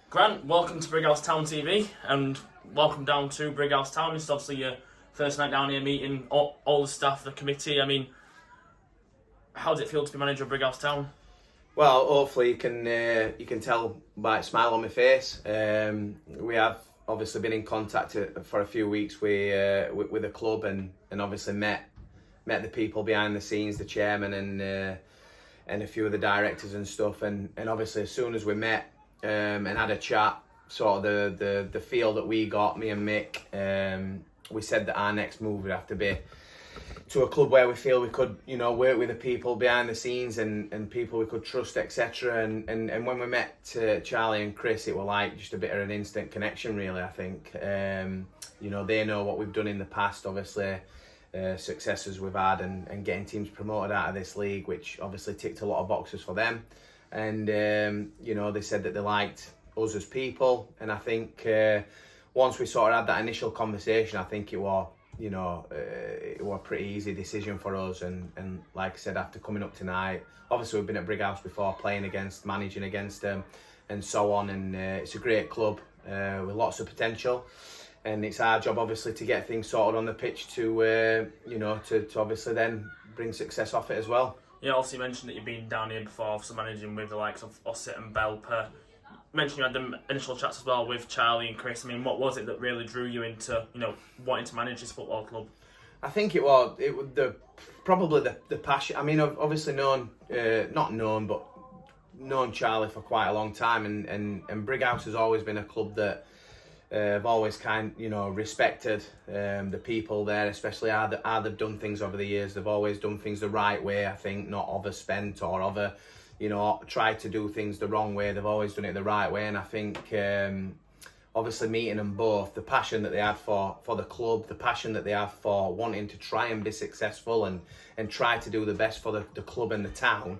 Grant, welcome to Brighouse Town TV and welcome down to Brighouse Town. This is obviously your first night down here meeting all the staff, the committee. I mean, how does it feel to be manager of Brighouse Town? Well, hopefully you can tell by a smile on my face. We have obviously been in contact for a few weeks with the club and obviously met the people behind the scenes, the chairman and a few of the directors and stuff. And obviously as soon as we met and had a chat, sort of the feel that we got, me and Mick, we said that our next move would have to be to a club where we feel we could, work with the people behind the scenes and people we could trust, etc. And when we met Charlie and Chris, it was like just a bit of an instant connection, really. I think, they know what we've done in the past, obviously, successes we've had and getting teams promoted out of this league, which obviously ticked a lot of boxes for them. And, they said that they liked us as people. And I think once we sort of had that initial conversation, I think it was a pretty easy decision for us. And like I said, after coming up tonight, obviously we've been at Brighouse before, managing against them and so on. And it's a great club with lots of potential. And it's our job, obviously, to get things sorted on the pitch to obviously then bring success off it as well. Yeah, also you mentioned that you've been down here before, obviously managing with the likes of Ossett and Belper. You mentioned you had the initial chats as well with Charlie and Chris. I mean, what was it that really drew you into, wanting to manage this football club? I think it was probably the passion. I mean, I've obviously known Charlie for quite a long time, and Brighouse has always been a club that I've always respected the people there, especially how they've done things over the years. They've always done things the right way, I think, not overspent or tried to do things the wrong way. They've always done it the right way. And I think, obviously meeting them both, the passion that they had for the club, the passion that they have for wanting to try and be successful and try to do the best for the club and the town.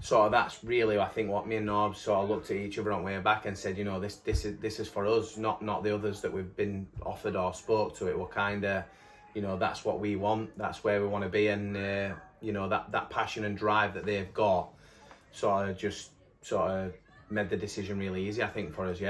So that's really, I think, what me and Norbs sort of looked at each other on the way back and said, this is for us, not the others that we've been offered or spoke to. It will kind of, that's what we want, that's where we want to be, and that passion and drive that they've got sort of made the decision really easy, I think, for us.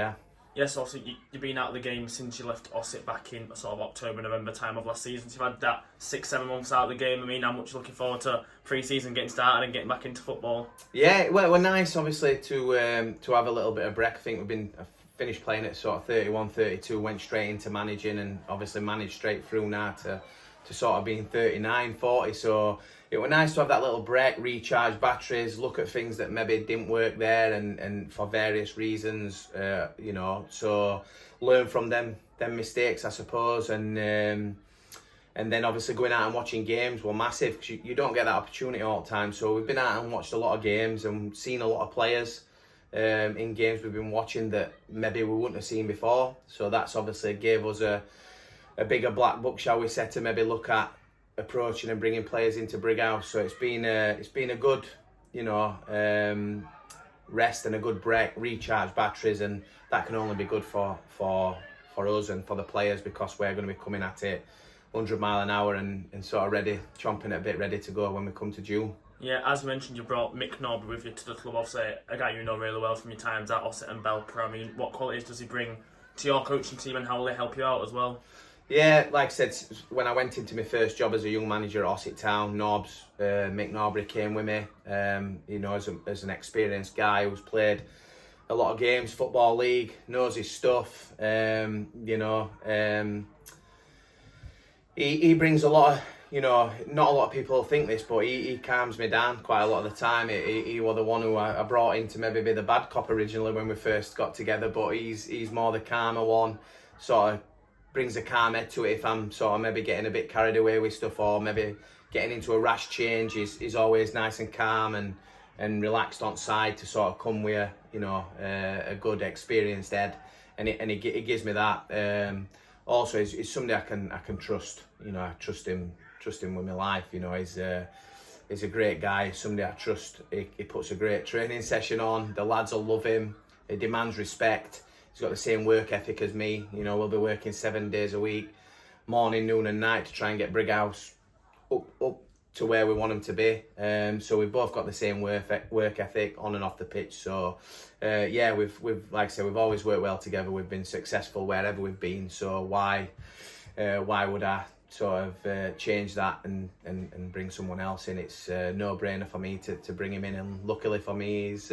Yes, obviously you've been out of the game since you left Ossett back in sort of October, November time of last season. So you've had that 6-7 months out of the game. I mean, how much are you looking forward to pre-season getting started and getting back into football? Yeah, well, we're nice, obviously, to have a little bit of break. I think I finished playing at sort of 31, 32, went straight into managing, and obviously managed straight through now to sort of being 39, 40. So it was nice to have that little break, recharge batteries, look at things that maybe didn't work there and for various reasons, so learn from them mistakes, I suppose. And then obviously going out and watching games were massive, because you don't get that opportunity all the time. So we've been out and watched a lot of games and seen a lot of players in games we've been watching that maybe we wouldn't have seen before. So that's obviously gave us a bigger black book, shall we say, to maybe look at approaching and bringing players into Brighouse. So it's been a good, rest and a good break, recharge batteries, and that can only be good for us and for the players, because we're going to be coming at it 100 mile an hour and sort of ready, chomping at a bit, ready to go when we come to June. Yeah, as mentioned, you brought Mick Norby with you to the club, obviously a guy you know really well from your times at Ossett and Belper. I mean, what qualities does he bring to your coaching team, and how will they help you out as well? Yeah, like I said, when I went into my first job as a young manager at Ossett Town, Mick Norbury came with me, as an experienced guy who's played a lot of games, Football League, knows his stuff. He brings a lot of, not a lot of people think this, but he calms me down quite a lot of the time. He was the one who I brought in to maybe be the bad cop originally when we first got together, but he's more the calmer one, sort of brings a calm head to it if I'm sort of maybe getting a bit carried away with stuff or maybe getting into a rash change. He's always nice and calm and relaxed on side to sort of come with a good experienced head, and it gives me that. Also, he's somebody I can trust. I trust him with my life. He's a great guy. Somebody I trust. He puts a great training session on. The lads will love him. He demands respect. He's got the same work ethic as me. We'll be working 7 days a week, morning, noon and night, to try and get Brighouse up to where we want them to be. So we've both got the same work ethic on and off the pitch. So yeah, we've like I said, we've always worked well together. We've been successful wherever we've been. So why would I sort of change that and bring someone else in? It's no brainer for me to bring him in, and luckily for me, he's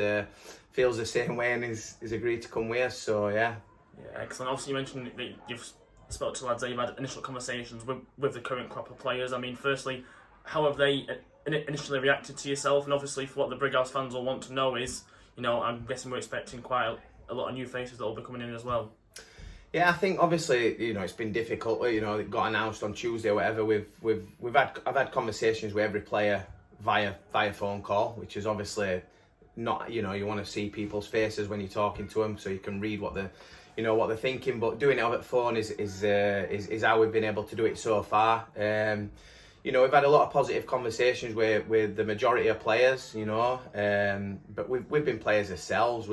feels the same way and he's agreed to come with us. So yeah. Yeah, excellent. Obviously, you mentioned that you've spoke to lads that you've had initial conversations with the current crop of players. I mean, firstly, how have they initially reacted to yourself? And obviously, for what the Brighouse fans will want to know is, you know, I'm guessing we're expecting quite a lot of new faces that will be coming in as well. Yeah, I think obviously, you know, it's been difficult. You know, it got announced on Tuesday or whatever. I've had conversations with every player via phone call, which is obviously not, you know, you want to see people's faces when you're talking to them, so you can read what they're thinking. But doing it over the phone is how we've been able to do it so far. You know, we've had a lot of positive conversations with the majority of players. You know, but we've been players ourselves.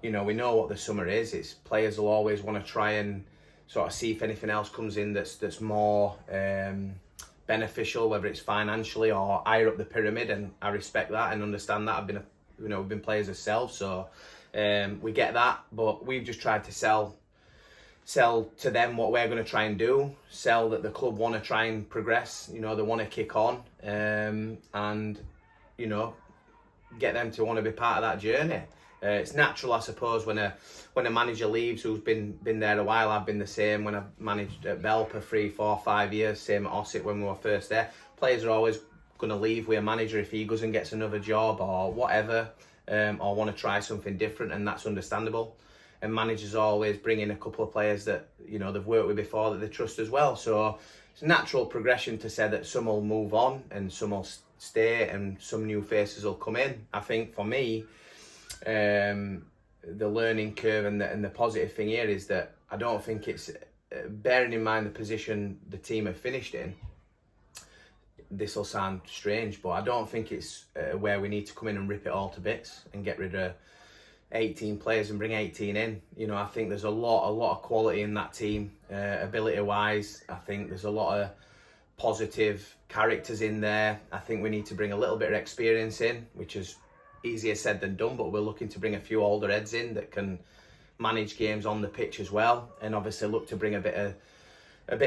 You know, we know what the summer is. It's players will always want to try and sort of see if anything else comes in that's more beneficial, whether it's financially or higher up the pyramid. And I respect that and understand that. We've been players ourselves, so we get that. But we've just tried to sell to them what we're going to try and do. Sell that the club want to try and progress. You know, they want to kick on, and you know, get them to want to be part of that journey. It's natural, I suppose, when a manager leaves who's been there a while. I've been the same when I've managed at Belper 3, 4, 5 years. Same at Ossett when we were first there. Players are always going to leave with a manager if he goes and gets another job or whatever, or want to try something different, and that's understandable. And managers always bring in a couple of players that, you know, they've worked with before that they trust as well. So it's a natural progression to say that some will move on and some will stay and some new faces will come in. I think for me, the learning curve and the positive thing here is that I don't think it's, bearing in mind the position the team have finished in, this will sound strange, but I don't think it's where we need to come in and rip it all to bits and get rid of 18 players and bring 18 in. You know, I think there's a lot of quality in that team, ability wise. I think there's a lot of positive characters in there. I think we need to bring a little bit of experience in, which is easier said than done, but we're looking to bring a few older heads in that can manage games on the pitch as well, and obviously look to bring a bit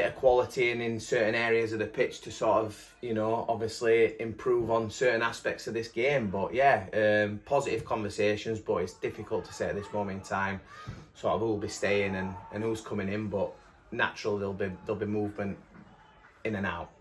of quality in certain areas of the pitch to sort of, you know, obviously improve on certain aspects of this game. But yeah, positive conversations, but it's difficult to say at this moment in time sort of who will be staying and who's coming in, but natural there'll be movement in and out.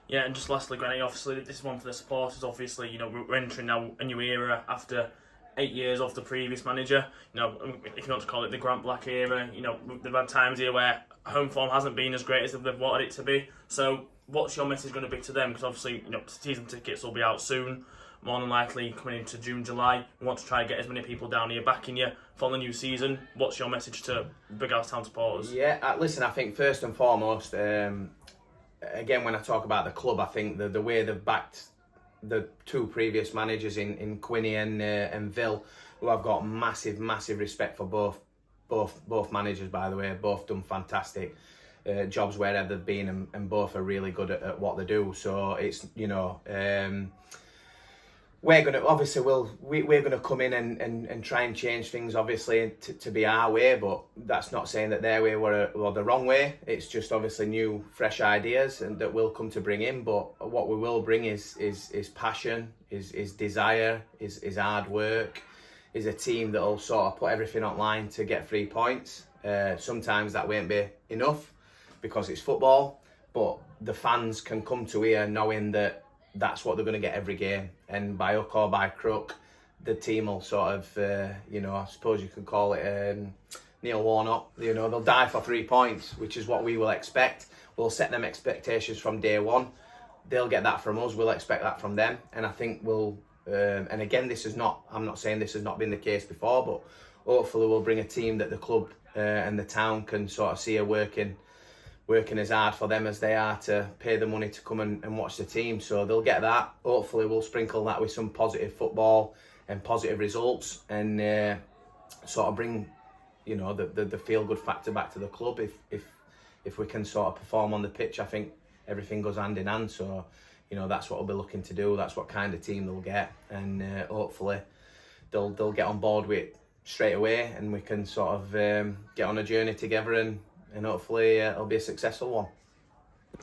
Yeah, and just lastly, Granny, obviously this is one for the supporters. Obviously, you know, we're entering now a new era after 8 years of the previous manager. You know, if you want to call it the Grant Black era, you know, they've had times here where home form hasn't been as great as they've wanted it to be. So what's your message going to be to them? Because obviously, you know, season tickets will be out soon, more than likely coming into June, July. We want to try and get as many people down here backing you for the new season. What's your message to Brighouse Town supporters? Yeah, listen, I think first and foremost, again, when I talk about the club, I think the way they've backed the two previous managers in Quinny and Vill, who I've got massive respect for both managers, by the way. Both done fantastic jobs wherever they've been, and both are really good at what they do. So it's, you know, we're gonna come in and try and change things, obviously, to be our way, but that's not saying that their way were the wrong way. It's just obviously new, fresh ideas and that we'll come to bring in. But what we will bring is passion, is desire, is hard work, is a team that'll sort of put everything online to get 3 points. Sometimes that won't be enough because it's football, but the fans can come to here knowing that that's what they're going to get every game, and by hook or by crook, the team will sort of, you know, I suppose you could call it Neil Warnock. You know, they'll die for 3 points, which is what we will expect. We'll set them expectations from day one. They'll get that from us. We'll expect that from them, and I think we'll. And again, I'm not saying this has not been the case before, but hopefully we'll bring a team that the club and the town can sort of see are working as hard for them as they are to pay the money to come and watch the team. So they'll get that. Hopefully we'll sprinkle that with some positive football and positive results, and sort of bring, you know, the feel-good factor back to the club. If we can sort of perform on the pitch, I think everything goes hand in hand. So you know, that's what we'll be looking to do. That's what kind of team they'll get, and hopefully they'll get on board with it straight away, and we can sort of get on a journey together, and hopefully it'll be a successful one.